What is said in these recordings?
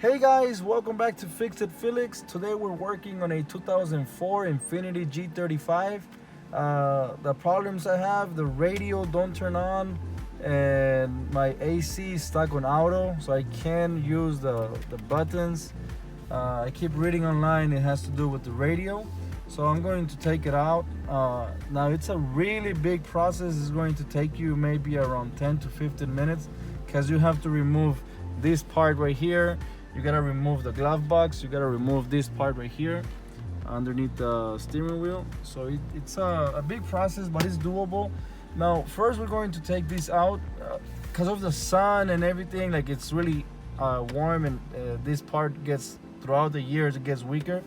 Hey guys, welcome back to Fix It Felix. Today we're working on a 2004 Infiniti G35. The problems I have, the radio don't turn on and my AC is stuck on auto, so I can't use the buttons. I keep reading online it has to do with the radio, so I'm going to take it out. Now it's a really big process. It's going to take you maybe around 10 to 15 minutes because you have to remove this part right here. You gotta remove the glove box. You gotta remove this part right here underneath the steering wheel. So it's a big process, but it's doable. Now, first we're going to take this out because of the sun and everything. Like, it's really warm, and this part gets, throughout the years, it gets weaker.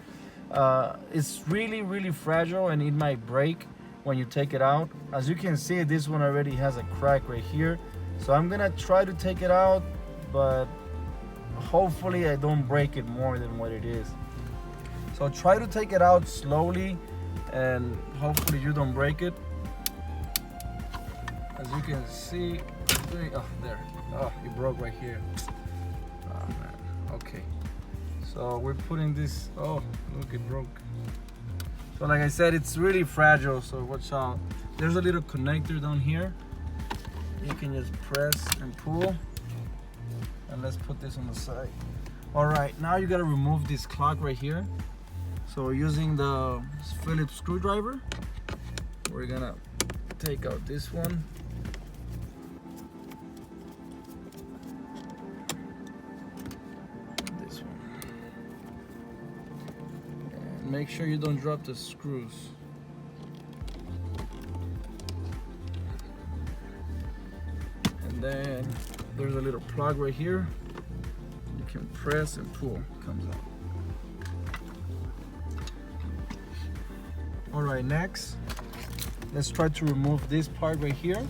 It's really fragile, and it might break when you take it out. As you can see, this one already has a crack right here. So I'm gonna try to take it out, but hopefully I don't break it more than what it is. So try to take it out slowly and hopefully you don't break it. As you can see, oh, there. Oh, it broke right here. Oh man. Okay. So we're putting this, oh look, it broke. So like I said, it's really fragile, so watch out. There's a little connector down here. You can just press and pull. And let's put this on the side. All right, now you gotta remove this clock right here. So using the Phillips screwdriver, we're gonna take out this one. This one. And make sure you don't drop the screws. And then there's a little plug right here. You can press and pull, it comes out. All right, next, let's try to remove this part right here.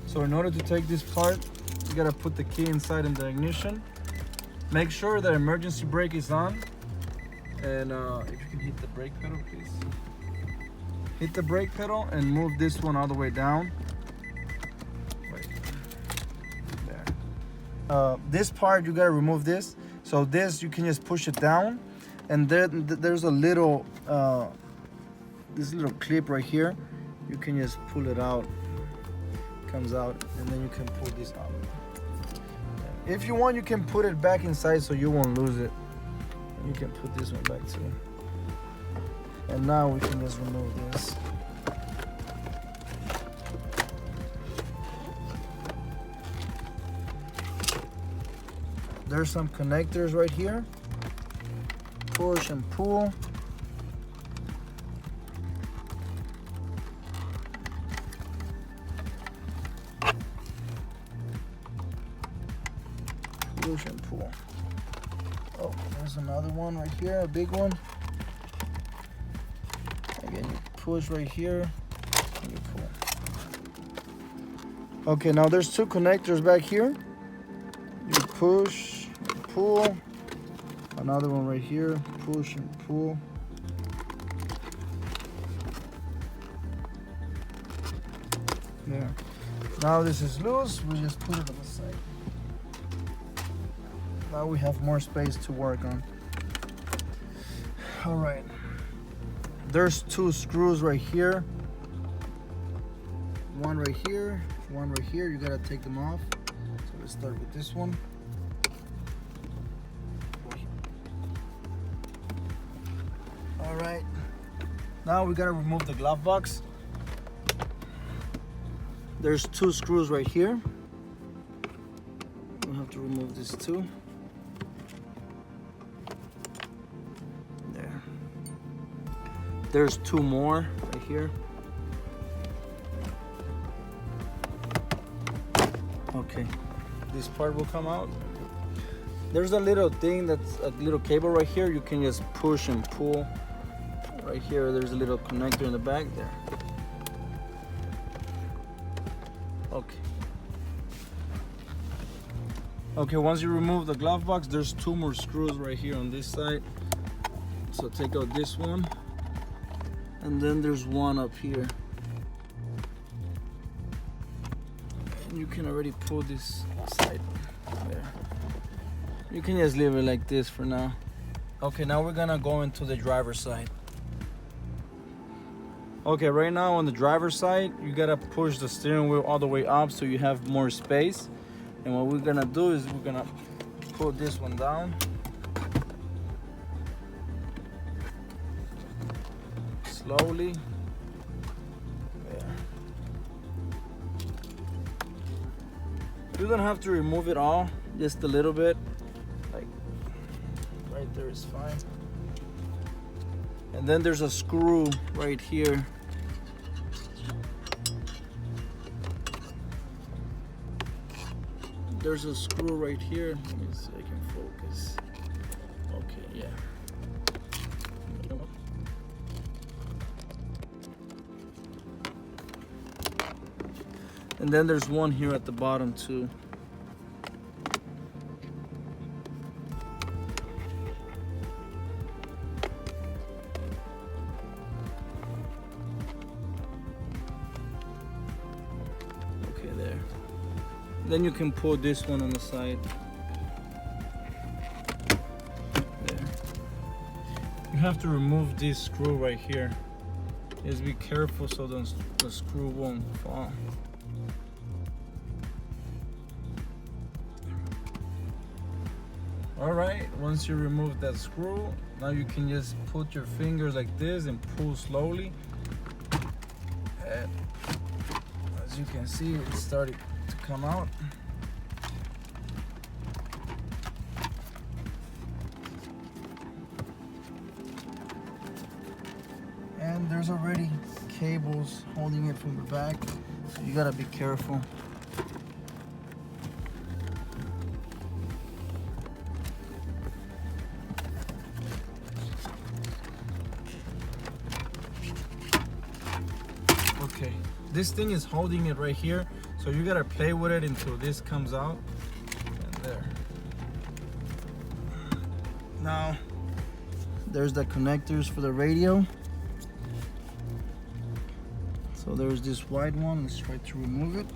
So in order to take this part, you gotta put the key inside in the ignition. Make sure the emergency brake is on. And if you can hit the brake pedal, please. Hit the brake pedal and move this one all the way down. This part, you gotta remove this. So this, you can just push it down, and there's a little this little clip right here. You can just pull it out. It comes out, and then you can pull this out. If you want, you can put it back inside so you won't lose it. You can put this one back too. And now we can just remove this. There's some connectors right here. Push and pull. Push and pull. Oh, there's another one right here, a big one. Again, you push right here and you pull. Okay, now there's two connectors back here. You push, pull. Another one right here, push and pull. There. Now this is loose, we just put it on the side. Now we have more space to work on. All right. There's two screws right here. One right here, one right here. You gotta take them off. So let's start with this one. All right, now we gotta remove the glove box. There's two screws right here. We'll have to remove this too. There. There's two more right here. Okay, this part will come out. There's a little thing, that's a little cable right here. You can just push and pull. Right here, there's a little connector in the back there. Okay. Okay, once you remove the glove box, there's two more screws right here on this side. So take out this one. And then there's one up here. And you can already pull this side there. You can just leave it like this for now. Okay, now we're gonna go into the driver's side. Okay, right now on the driver's side, you gotta push the steering wheel all the way up so you have more space. And what we're gonna do is we're gonna put this one down. Slowly. There. You don't have to remove it all, just a little bit. Like right there is fine. And then there's a screw right here. There's a screw right here. Let me see if I can focus. Okay, yeah. And then there's one here at the bottom too. Okay, there. Then you can pull this one on the side. There. You have to remove this screw right here. Just be careful so the screw won't fall. Alright, once you remove that screw, now you can just put your fingers like this and pull slowly. And as you can see, it's starting to come out. And there's already cables holding it from the back, so you gotta be careful. Okay, this thing is holding it right here, so you gotta play with it until this comes out. And there. Now, there's the connectors for the radio. So there's this wide one. Let's try to remove it.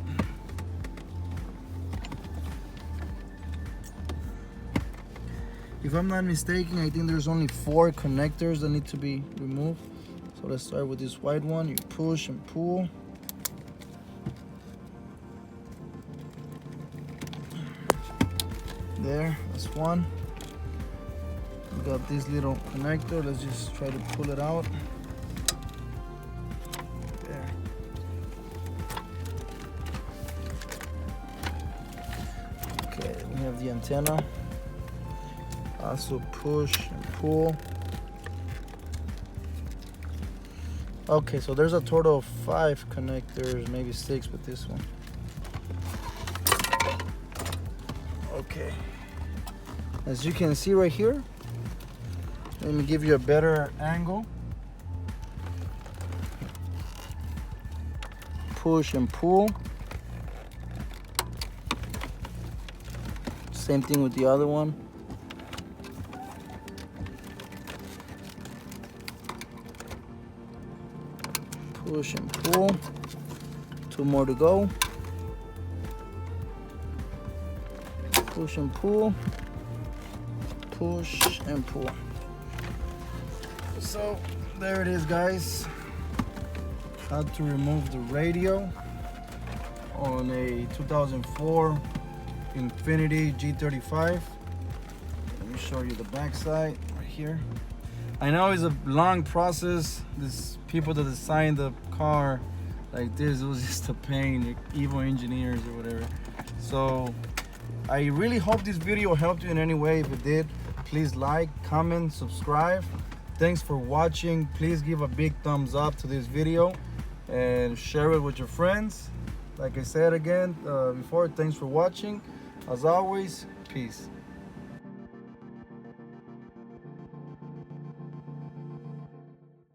If I'm not mistaken, I think there's only 4 connectors that need to be removed. So let's start with this wide one. You push and pull. There, that's one. We got this little connector. Let's just try to pull it out. There. Okay, we have the antenna. Also push and pull. Okay, so there's a total of 5 connectors, maybe 6 with this one. Okay, as you can see right here, let me give you a better angle. Push and pull. Same thing with the other one. Push and pull. 2 more to go. Push and pull. Push and pull. So there it is, guys. How to remove the radio on a 2004 Infiniti G35. Let me show you the back side right here. I know it's a long process. This people that designed the car like this, it was just a pain, evil engineers or whatever. So I really hope this video helped you in any way. If it did, please like, comment, subscribe. Thanks for watching. Please give a big thumbs up to this video and share it with your friends. Like I said again before, thanks for watching. As always, peace.